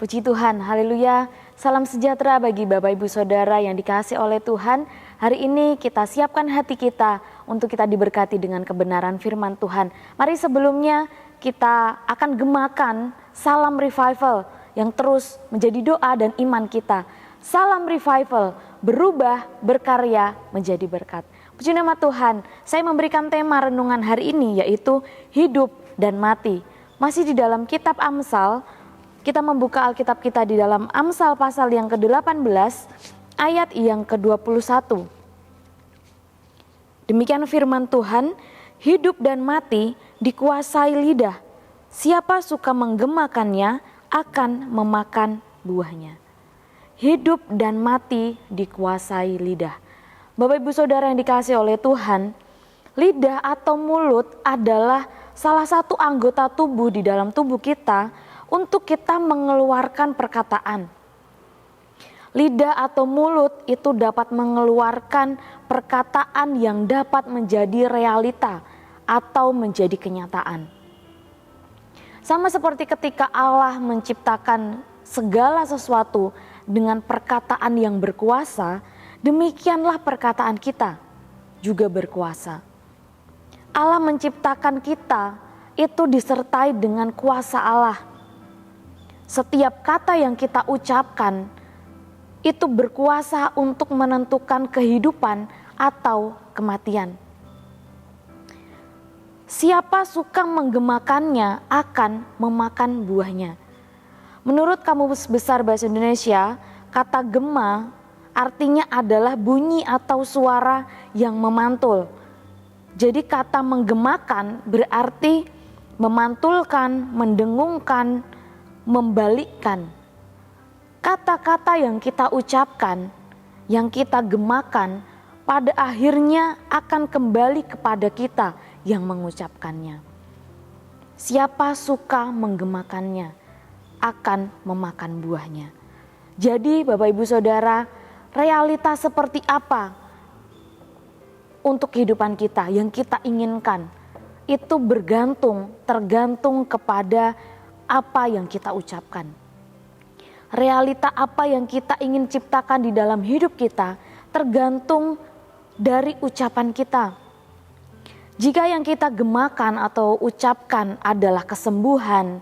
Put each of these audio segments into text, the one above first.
Puji Tuhan, haleluya. Salam sejahtera bagi Bapak Ibu Saudara yang dikasihi oleh Tuhan. Hari ini kita siapkan hati kita untuk kita diberkati dengan kebenaran firman Tuhan. Mari sebelumnya kita akan gemakan salam revival yang terus menjadi doa dan iman kita. Salam revival, berubah, berkarya, menjadi berkat. Puji nama Tuhan, saya memberikan tema renungan hari ini yaitu hidup dan mati. Masih di dalam kitab Amsal. Kita membuka Alkitab kita di dalam Amsal pasal yang ke-18 ayat yang ke-21. Demikian firman Tuhan, hidup dan mati dikuasai lidah. Siapa suka menggemakannya akan memakan buahnya. Hidup dan mati dikuasai lidah. Bapak Ibu Saudara yang dikasihi oleh Tuhan, lidah atau mulut adalah salah satu anggota tubuh di dalam tubuh kita untuk kita mengeluarkan perkataan. Lidah atau mulut itu dapat mengeluarkan perkataan yang dapat menjadi realita atau menjadi kenyataan. Sama seperti ketika Allah menciptakan segala sesuatu dengan perkataan yang berkuasa, demikianlah perkataan kita juga berkuasa. Allah menciptakan kita itu disertai dengan kuasa Allah. Setiap kata yang kita ucapkan itu berkuasa untuk menentukan kehidupan atau kematian. Siapa suka menggemakannya akan memakan buahnya. Menurut Kamus Besar Bahasa Indonesia, kata gema artinya adalah bunyi atau suara yang memantul. Jadi kata menggemakan berarti memantulkan, mendengungkan, membalikkan. Kata-kata yang kita ucapkan, yang kita gemakan, pada akhirnya akan kembali kepada kita yang mengucapkannya. Siapa suka menggemakannya akan memakan buahnya. Jadi Bapak Ibu Saudara, realitas seperti apa untuk kehidupan kita yang kita inginkan, itu tergantung kepada apa yang kita ucapkan. Realita apa yang kita ingin ciptakan di dalam hidup kita tergantung dari ucapan kita. Jika yang kita gemakan atau ucapkan adalah kesembuhan,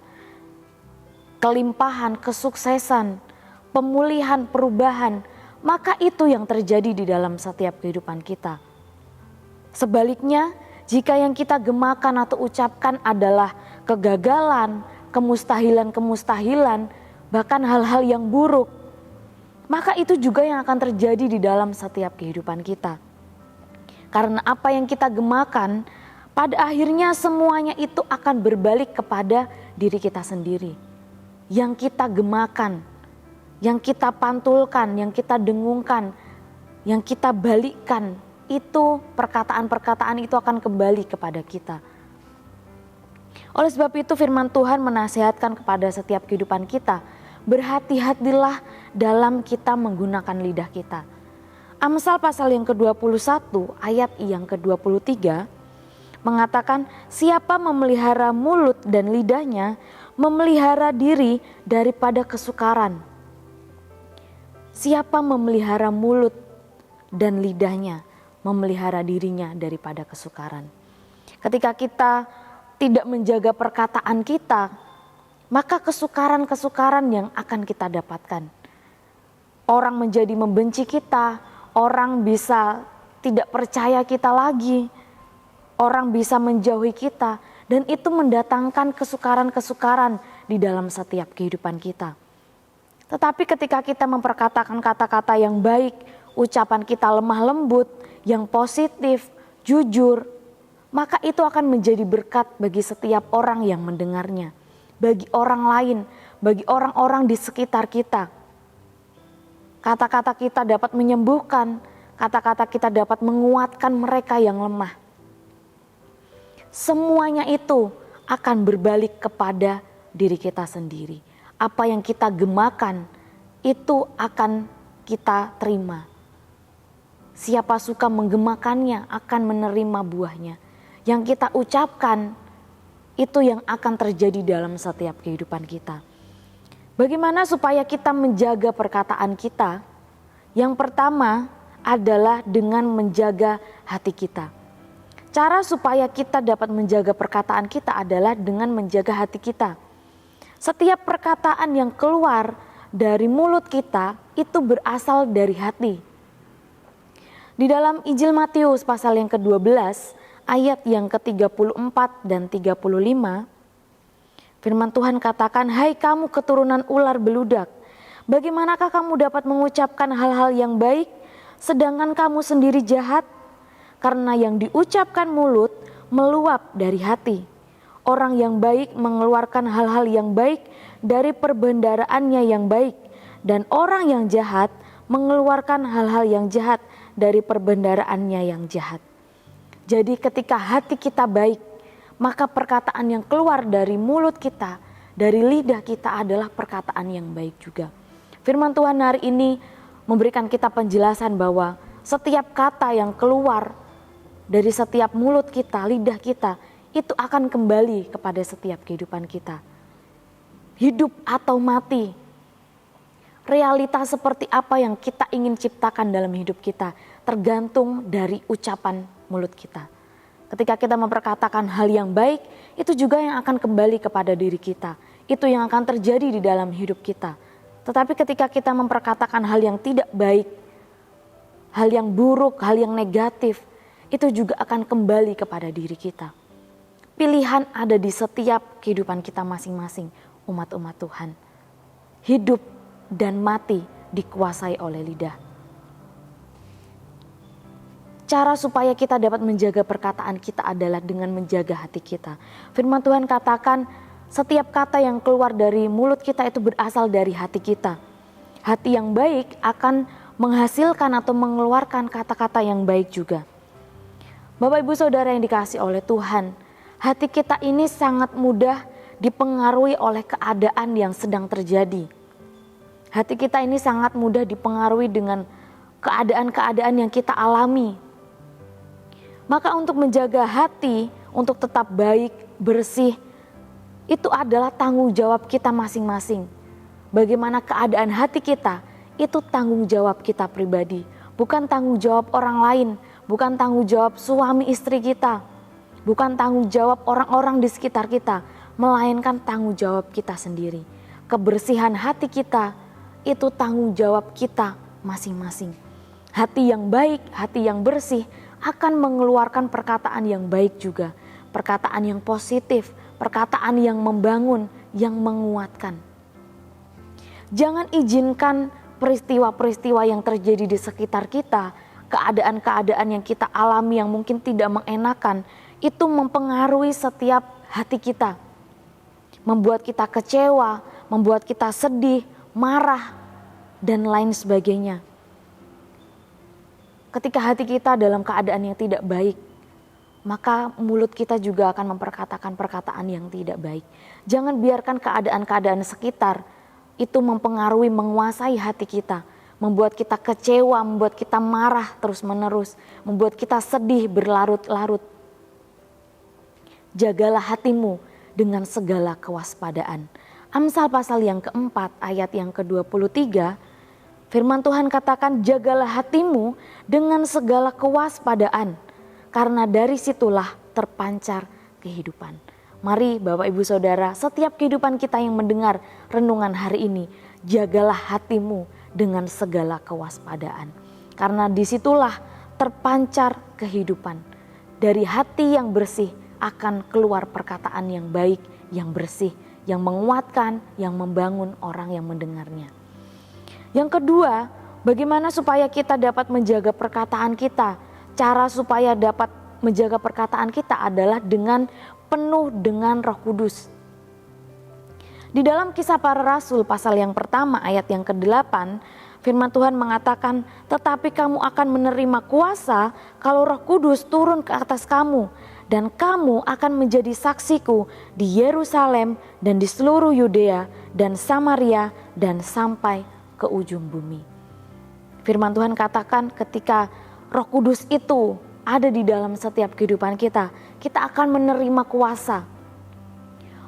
kelimpahan, kesuksesan, pemulihan, perubahan, maka itu yang terjadi di dalam setiap kehidupan kita. Sebaliknya, jika yang kita gemakan atau ucapkan adalah kegagalan, kemustahilan, bahkan hal-hal yang buruk, maka itu juga yang akan terjadi di dalam setiap kehidupan kita. Karena apa yang kita gemakan, pada akhirnya semuanya itu akan berbalik kepada diri kita sendiri. Yang kita gemakan, yang kita pantulkan, yang kita dengungkan, yang kita balikkan, itu perkataan-perkataan itu akan kembali kepada kita. Oleh sebab itu firman Tuhan menasihatkan kepada setiap kehidupan kita, berhati-hatilah dalam kita menggunakan lidah kita. Amsal pasal yang ke-21 ayat yang ke-23 mengatakan, siapa memelihara mulut dan lidahnya, memelihara diri daripada kesukaran. Siapa memelihara mulut dan lidahnya, memelihara dirinya daripada kesukaran. Ketika kita tidak menjaga perkataan kita, maka kesukaran-kesukaran yang akan kita dapatkan. Orang menjadi membenci kita, orang bisa tidak percaya kita lagi, orang bisa menjauhi kita, dan itu mendatangkan kesukaran-kesukaran di dalam setiap kehidupan kita. Tetapi ketika kita memperkatakan kata-kata yang baik, ucapan kita lemah lembut, yang positif, jujur, maka itu akan menjadi berkat bagi setiap orang yang mendengarnya, bagi orang lain, bagi orang-orang di sekitar kita. Kata-kata kita dapat menyembuhkan, kata-kata kita dapat menguatkan mereka yang lemah. Semuanya itu akan berbalik kepada diri kita sendiri. Apa yang kita gemakan, itu akan kita terima. Siapa suka menggemakannya akan menerima buahnya. Yang kita ucapkan itu yang akan terjadi dalam setiap kehidupan kita. Bagaimana supaya kita menjaga perkataan kita? Yang pertama adalah dengan menjaga hati kita. Cara supaya kita dapat menjaga perkataan kita adalah dengan menjaga hati kita. Setiap perkataan yang keluar dari mulut kita itu berasal dari hati. Di dalam Injil Matius pasal yang ke-12 ayat yang ke-34 dan 35, firman Tuhan katakan, "Hai kamu keturunan ular beludak, bagaimanakah kamu dapat mengucapkan hal-hal yang baik sedangkan kamu sendiri jahat? Karena yang diucapkan mulut meluap dari hati. Orang yang baik mengeluarkan hal-hal yang baik dari perbendaharaannya yang baik, dan orang yang jahat mengeluarkan hal-hal yang jahat dari perbendaharaannya yang jahat." Jadi ketika hati kita baik, maka perkataan yang keluar dari mulut kita, dari lidah kita adalah perkataan yang baik juga. Firman Tuhan hari ini memberikan kita penjelasan bahwa setiap kata yang keluar dari setiap mulut kita, lidah kita, itu akan kembali kepada setiap kehidupan kita. Hidup atau mati, realitas seperti apa yang kita ingin ciptakan dalam hidup kita tergantung dari ucapan mulut kita. Ketika kita memperkatakan hal yang baik, itu juga yang akan kembali kepada diri kita. Itu yang akan terjadi di dalam hidup kita. Tetapi ketika kita memperkatakan hal yang tidak baik, hal yang buruk, hal yang negatif, itu juga akan kembali kepada diri kita. Pilihan ada di setiap kehidupan kita masing-masing, umat-umat Tuhan. Hidup dan mati dikuasai oleh lidah. Cara supaya kita dapat menjaga perkataan kita adalah dengan menjaga hati kita. Firman Tuhan katakan, setiap kata yang keluar dari mulut kita itu berasal dari hati kita. Hati yang baik akan menghasilkan atau mengeluarkan kata-kata yang baik juga. Bapak Ibu Saudara yang dikasihi oleh Tuhan, hati kita ini sangat mudah dipengaruhi oleh keadaan yang sedang terjadi. Hati kita ini sangat mudah dipengaruhi dengan keadaan-keadaan yang kita alami. Maka untuk menjaga hati, untuk tetap baik, bersih, itu adalah tanggung jawab kita masing-masing. Bagaimana keadaan hati kita, itu tanggung jawab kita pribadi. Bukan tanggung jawab orang lain, bukan tanggung jawab suami istri kita, bukan tanggung jawab orang-orang di sekitar kita, melainkan tanggung jawab kita sendiri. Kebersihan hati kita, itu tanggung jawab kita masing-masing. Hati yang baik, hati yang bersih, akan mengeluarkan perkataan yang baik juga. Perkataan yang positif, perkataan yang membangun, yang menguatkan. Jangan izinkan peristiwa-peristiwa yang terjadi di sekitar kita, keadaan-keadaan yang kita alami yang mungkin tidak mengenakan, itu mempengaruhi setiap hati kita. Membuat kita kecewa, membuat kita sedih, marah, dan lain sebagainya. Ketika hati kita dalam keadaan yang tidak baik, maka mulut kita juga akan memperkatakan perkataan yang tidak baik. Jangan biarkan keadaan-keadaan sekitar itu mempengaruhi, menguasai hati kita, membuat kita kecewa, membuat kita marah terus-menerus, membuat kita sedih berlarut-larut. Jagalah hatimu dengan segala kewaspadaan. Amsal pasal yang keempat ayat yang ke-23, firman Tuhan katakan, jagalah hatimu dengan segala kewaspadaan, karena dari situlah terpancar kehidupan. Mari Bapak Ibu Saudara, setiap kehidupan kita yang mendengar renungan hari ini, jagalah hatimu dengan segala kewaspadaan. Karena disitulah terpancar kehidupan. Dari hati yang bersih akan keluar perkataan yang baik, yang bersih, yang menguatkan, yang membangun orang yang mendengarnya. Yang kedua, bagaimana supaya kita dapat menjaga perkataan kita? Cara supaya dapat menjaga perkataan kita adalah dengan penuh dengan Roh Kudus. Di dalam Kisah Para Rasul pasal yang pertama ayat yang ke-8, firman Tuhan mengatakan, tetapi kamu akan menerima kuasa kalau Roh Kudus turun ke atas kamu, dan kamu akan menjadi saksiku di Yerusalem dan di seluruh Yudea dan Samaria dan sampai ke ujung bumi. Firman Tuhan katakan ketika Roh Kudus itu ada di dalam setiap kehidupan kita, kita akan menerima kuasa.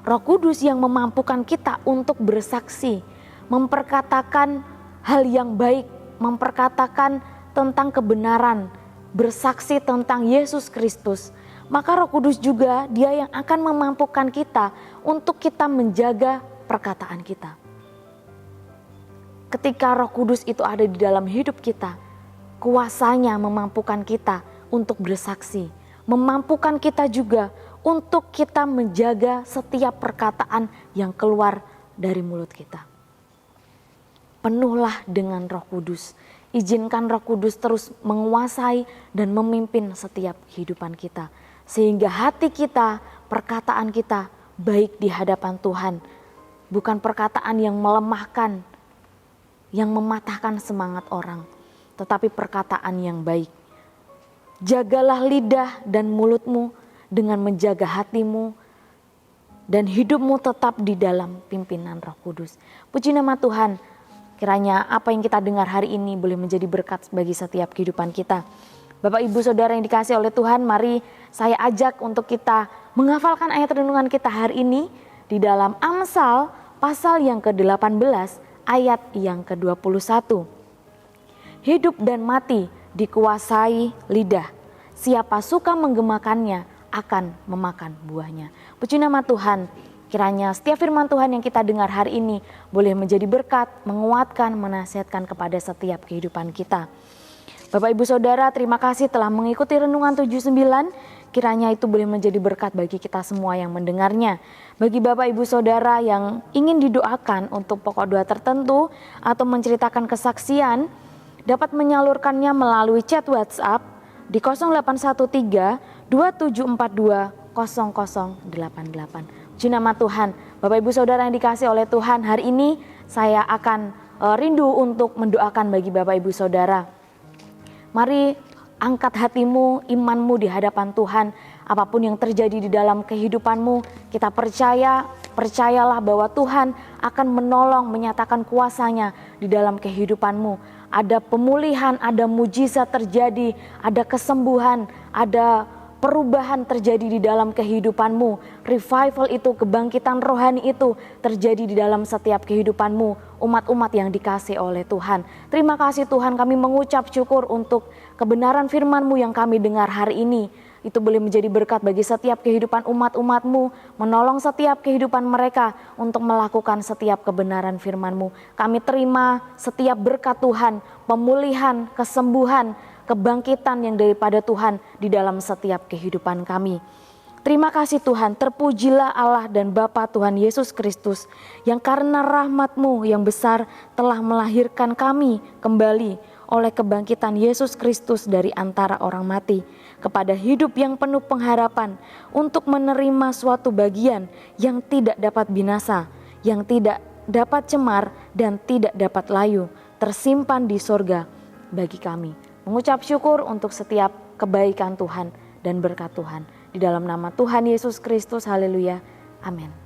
Roh Kudus yang memampukan kita untuk bersaksi, memperkatakan hal yang baik, memperkatakan tentang kebenaran, bersaksi tentang Yesus Kristus, maka Roh Kudus juga Dia yang akan memampukan kita untuk kita menjaga perkataan kita. Ketika Roh Kudus itu ada di dalam hidup kita, kuasanya memampukan kita untuk bersaksi, memampukan kita juga untuk kita menjaga setiap perkataan yang keluar dari mulut kita. Penuhlah dengan Roh Kudus. Izinkan Roh Kudus terus menguasai dan memimpin setiap kehidupan kita. Sehingga hati kita, perkataan kita baik di hadapan Tuhan. Bukan perkataan yang melemahkan, yang mematahkan semangat orang, tetapi perkataan yang baik. Jagalah lidah dan mulutmu dengan menjaga hatimu dan hidupmu tetap di dalam pimpinan Roh Kudus. Puji nama Tuhan, kiranya apa yang kita dengar hari ini boleh menjadi berkat bagi setiap kehidupan kita. Bapak Ibu Saudara yang dikasihi oleh Tuhan, mari saya ajak untuk kita menghafalkan ayat renungan kita hari ini di dalam Amsal pasal yang ke-18 ayat yang ke-21. Hidup dan mati dikuasai lidah. Siapa suka menggemakannya akan memakan buahnya. Puji nama Tuhan, kiranya setiap firman Tuhan yang kita dengar hari ini boleh menjadi berkat, menguatkan, menasihatkan kepada setiap kehidupan kita. Bapak Ibu Saudara, terima kasih telah mengikuti Renungan 79. Kiranya itu boleh menjadi berkat bagi kita semua yang mendengarnya. Bagi Bapak Ibu Saudara yang ingin didoakan untuk pokok doa tertentu atau menceritakan kesaksian, dapat menyalurkannya melalui chat WhatsApp di 0813 2742 0088. Puji nama Tuhan. Bapak Ibu Saudara yang dikasihi oleh Tuhan, hari ini saya akan rindu untuk mendoakan bagi Bapak Ibu Saudara. Mari angkat hatimu, imanmu di hadapan Tuhan. Apapun yang terjadi di dalam kehidupanmu, kita percayalah bahwa Tuhan akan menolong, menyatakan kuasanya di dalam kehidupanmu. Ada pemulihan, ada mujizat terjadi, ada kesembuhan, ada perubahan terjadi di dalam kehidupanmu. Revival itu, kebangkitan rohani itu terjadi di dalam setiap kehidupanmu. Umat-umat yang dikasihi oleh Tuhan. Terima kasih Tuhan, kami mengucap syukur untuk kebenaran firman-Mu yang kami dengar hari ini. Itu boleh menjadi berkat bagi setiap kehidupan umat-umat-Mu, menolong setiap kehidupan mereka untuk melakukan setiap kebenaran firman-Mu. Kami terima setiap berkat Tuhan, pemulihan, kesembuhan, kebangkitan yang daripada Tuhan di dalam setiap kehidupan kami. Terima kasih Tuhan, terpujilah Allah dan Bapa Tuhan Yesus Kristus yang karena rahmat-Mu yang besar telah melahirkan kami kembali oleh kebangkitan Yesus Kristus dari antara orang mati kepada hidup yang penuh pengharapan untuk menerima suatu bagian yang tidak dapat binasa, yang tidak dapat cemar dan tidak dapat layu, tersimpan di sorga bagi kami. Mengucap syukur untuk setiap kebaikan Tuhan dan berkat Tuhan. Di dalam nama Tuhan Yesus Kristus, haleluya, amin.